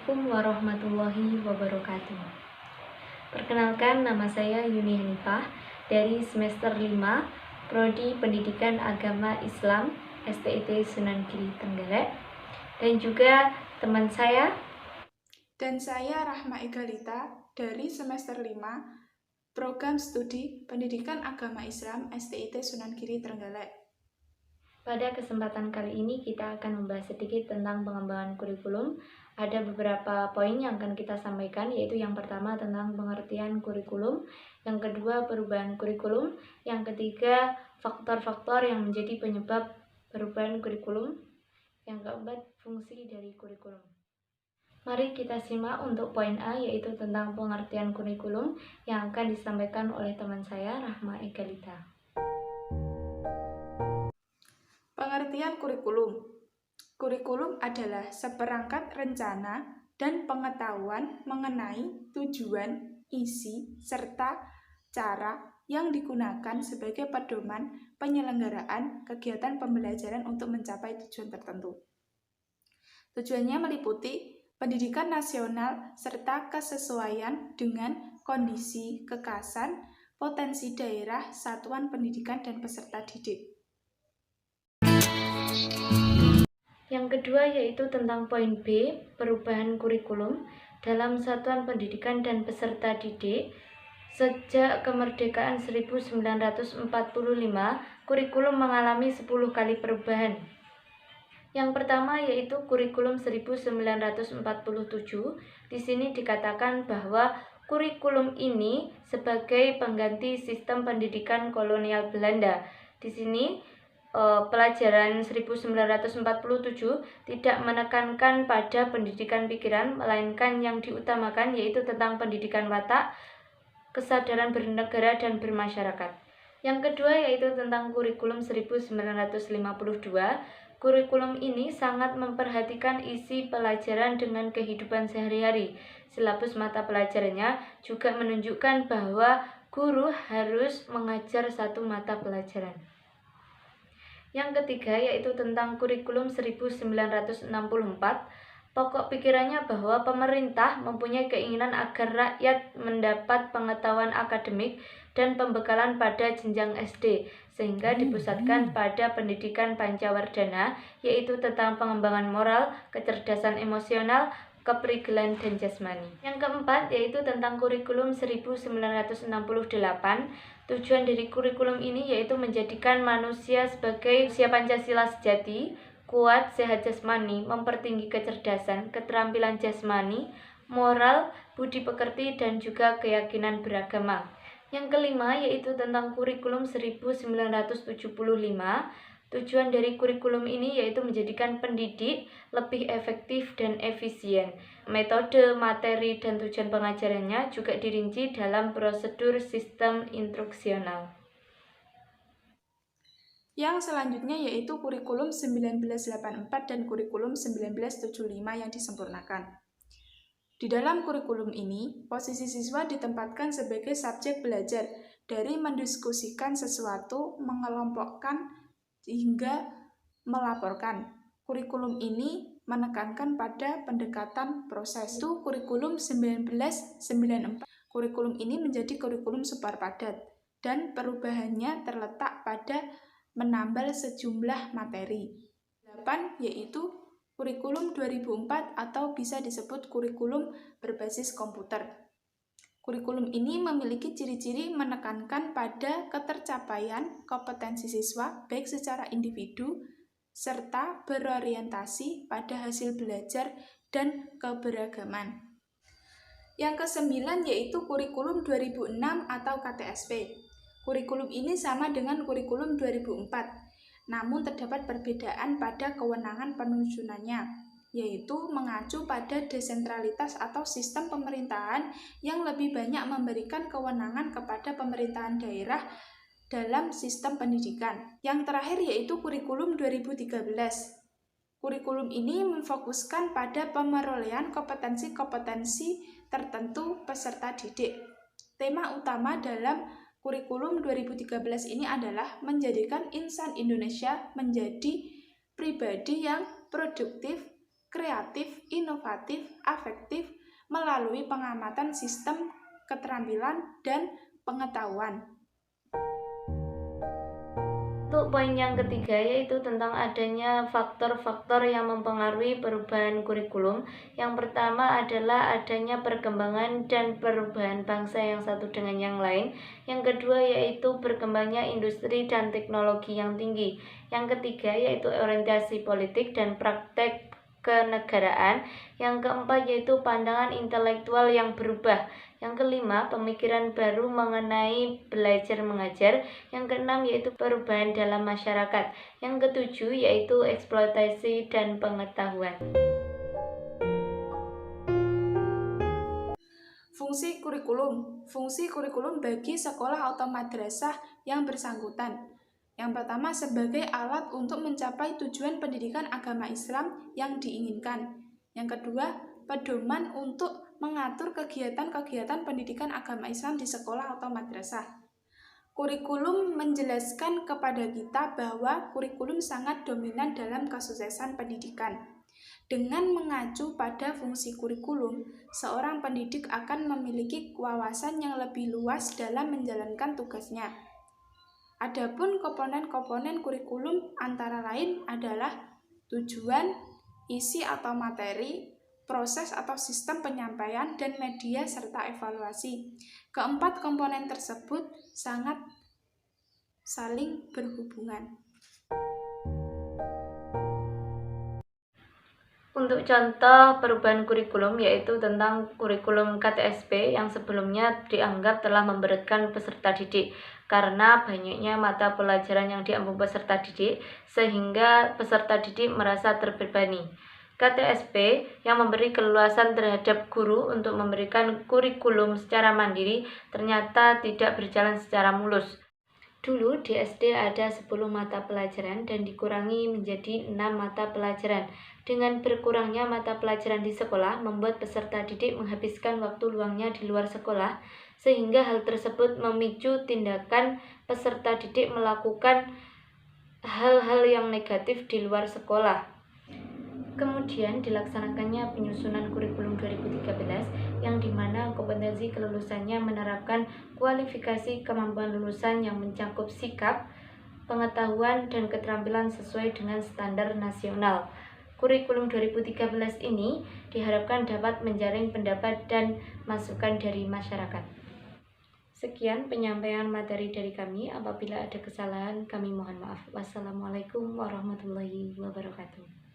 Assalamualaikum warahmatullahi wabarakatuh. Perkenalkan, nama saya Yuni Hanifah dari semester 5 Prodi Pendidikan Agama Islam STIT Sunan Giri Trenggalek, dan juga teman saya. Dan saya Rahma Egalita dari semester 5 Program Studi Pendidikan Agama Islam STIT Sunan Giri Trenggalek. Pada kesempatan kali ini kita akan membahas sedikit tentang pengembangan kurikulum. Ada beberapa poin yang akan kita sampaikan, yaitu yang pertama tentang pengertian kurikulum, yang kedua perubahan kurikulum, yang ketiga faktor-faktor yang menjadi penyebab perubahan kurikulum, yang keempat fungsi dari kurikulum. Mari kita simak untuk poin A, yaitu tentang pengertian kurikulum yang akan disampaikan oleh teman saya Rahma Egalita. Pengertian kurikulum. Kurikulum adalah seperangkat rencana dan pengetahuan mengenai tujuan, isi, serta cara yang digunakan sebagai pedoman penyelenggaraan kegiatan pembelajaran untuk mencapai tujuan tertentu. Tujuannya meliputi pendidikan nasional serta kesesuaian dengan kondisi, kekasan, potensi daerah, satuan pendidikan, dan peserta didik. Yang kedua yaitu tentang poin B, perubahan kurikulum dalam satuan pendidikan dan peserta didik. Sejak kemerdekaan 1945, kurikulum mengalami 10 kali perubahan. Yang pertama yaitu kurikulum 1947. Di sini dikatakan bahwa kurikulum ini sebagai pengganti sistem pendidikan kolonial Belanda. Di sini pelajaran 1947 tidak menekankan pada pendidikan pikiran, melainkan yang diutamakan yaitu tentang pendidikan watak, kesadaran bernegara dan bermasyarakat. Yang kedua yaitu tentang kurikulum 1952. Kurikulum ini sangat memperhatikan isi pelajaran dengan kehidupan sehari-hari. Silabus mata pelajarannya juga menunjukkan bahwa guru harus mengajar satu mata pelajaran. Yang ketiga yaitu tentang kurikulum 1964. Pokok pikirannya bahwa pemerintah mempunyai keinginan agar rakyat mendapat pengetahuan akademik dan pembekalan pada jenjang SD, sehingga dipusatkan pada pendidikan pancawardhana, yaitu tentang pengembangan moral, kecerdasan emosional, keprigelan dan jasmani. Yang keempat yaitu tentang kurikulum 1968. Tujuan dari kurikulum ini yaitu menjadikan manusia sebagai manusia Pancasila sejati, kuat, sehat jasmani, mempertinggi kecerdasan, keterampilan jasmani, moral, budi pekerti, dan juga keyakinan beragama. Yang kelima yaitu tentang kurikulum 1975. Tujuan dari kurikulum ini yaitu menjadikan pendidik lebih efektif dan efisien. Metode, materi, dan tujuan pengajarannya juga dirinci dalam prosedur sistem instruksional. Yang selanjutnya yaitu kurikulum 1984 dan kurikulum 1975 yang disempurnakan. Di dalam kurikulum ini, posisi siswa ditempatkan sebagai subjek belajar dari mendiskusikan sesuatu, mengelompokkan, hingga melaporkan. Kurikulum ini menekankan pada pendekatan proses. Itu kurikulum 1994. Kurikulum ini menjadi kurikulum super padat dan perubahannya terletak pada menambal sejumlah materi. 8 yaitu kurikulum 2004 atau bisa disebut kurikulum berbasis komputer. Kurikulum ini memiliki ciri-ciri menekankan pada ketercapaian kompetensi siswa baik secara individu serta berorientasi pada hasil belajar dan keberagaman. Yang kesembilan yaitu kurikulum 2006 atau KTSP. Kurikulum ini sama dengan kurikulum 2004. Namun terdapat perbedaan pada kewenangan penyusunannya, yaitu mengacu pada desentralitas atau sistem pemerintahan yang lebih banyak memberikan kewenangan kepada pemerintahan daerah dalam sistem pendidikan. Yang terakhir yaitu kurikulum 2013. Kurikulum ini memfokuskan pada pemerolehan kompetensi-kompetensi tertentu peserta didik. Tema utama dalam kurikulum 2013 ini adalah menjadikan insan Indonesia menjadi pribadi yang produktif, kreatif, inovatif, afektif melalui pengamatan sistem keterampilan dan pengetahuan. Untuk poin yang ketiga yaitu tentang adanya faktor-faktor yang mempengaruhi perubahan kurikulum. Yang pertama adalah adanya perkembangan dan perubahan bangsa yang satu dengan yang lain. Yang kedua yaitu berkembangnya industri dan teknologi yang tinggi. Yang ketiga yaitu orientasi politik dan praktek kenegaraan. Yang keempat yaitu pandangan intelektual yang berubah. Yang kelima, pemikiran baru mengenai belajar mengajar. Yang keenam yaitu perubahan dalam masyarakat. Yang ketujuh yaitu eksploitasi dan pengetahuan. Fungsi kurikulum. Fungsi kurikulum bagi sekolah atau madrasah yang bersangkutan. Yang pertama, sebagai alat untuk mencapai tujuan pendidikan agama Islam yang diinginkan. Yang kedua, pedoman untuk mengatur kegiatan-kegiatan pendidikan agama Islam di sekolah atau madrasah. Kurikulum menjelaskan kepada kita bahwa kurikulum sangat dominan dalam kesuksesan pendidikan. Dengan mengacu pada fungsi kurikulum, seorang pendidik akan memiliki wawasan yang lebih luas dalam menjalankan tugasnya. Adapun komponen-komponen kurikulum antara lain adalah tujuan, isi atau materi, proses atau sistem penyampaian, dan media serta evaluasi. Keempat komponen tersebut sangat saling berhubungan. Untuk contoh perubahan kurikulum yaitu tentang kurikulum KTSP yang sebelumnya dianggap telah memberatkan peserta didik karena banyaknya mata pelajaran yang diampu peserta didik sehingga peserta didik merasa terbebani. KTSP yang memberi keleluasan terhadap guru untuk memberikan kurikulum secara mandiri ternyata tidak berjalan secara mulus. Dulu di SD ada 10 mata pelajaran dan dikurangi menjadi 6 mata pelajaran. Dengan berkurangnya mata pelajaran di sekolah membuat peserta didik menghabiskan waktu luangnya di luar sekolah, sehingga hal tersebut memicu tindakan peserta didik melakukan hal-hal yang negatif di luar sekolah. Kemudian dilaksanakannya penyusunan kurikulum 2013 yang dimana kompetensi kelulusannya menerapkan kualifikasi kemampuan lulusan yang mencakup sikap, pengetahuan, dan keterampilan sesuai dengan standar nasional. Kurikulum 2013 ini diharapkan dapat menjaring pendapat dan masukan dari masyarakat. Sekian penyampaian materi dari kami. Apabila ada kesalahan, kami mohon maaf. Wassalamualaikum warahmatullahi wabarakatuh.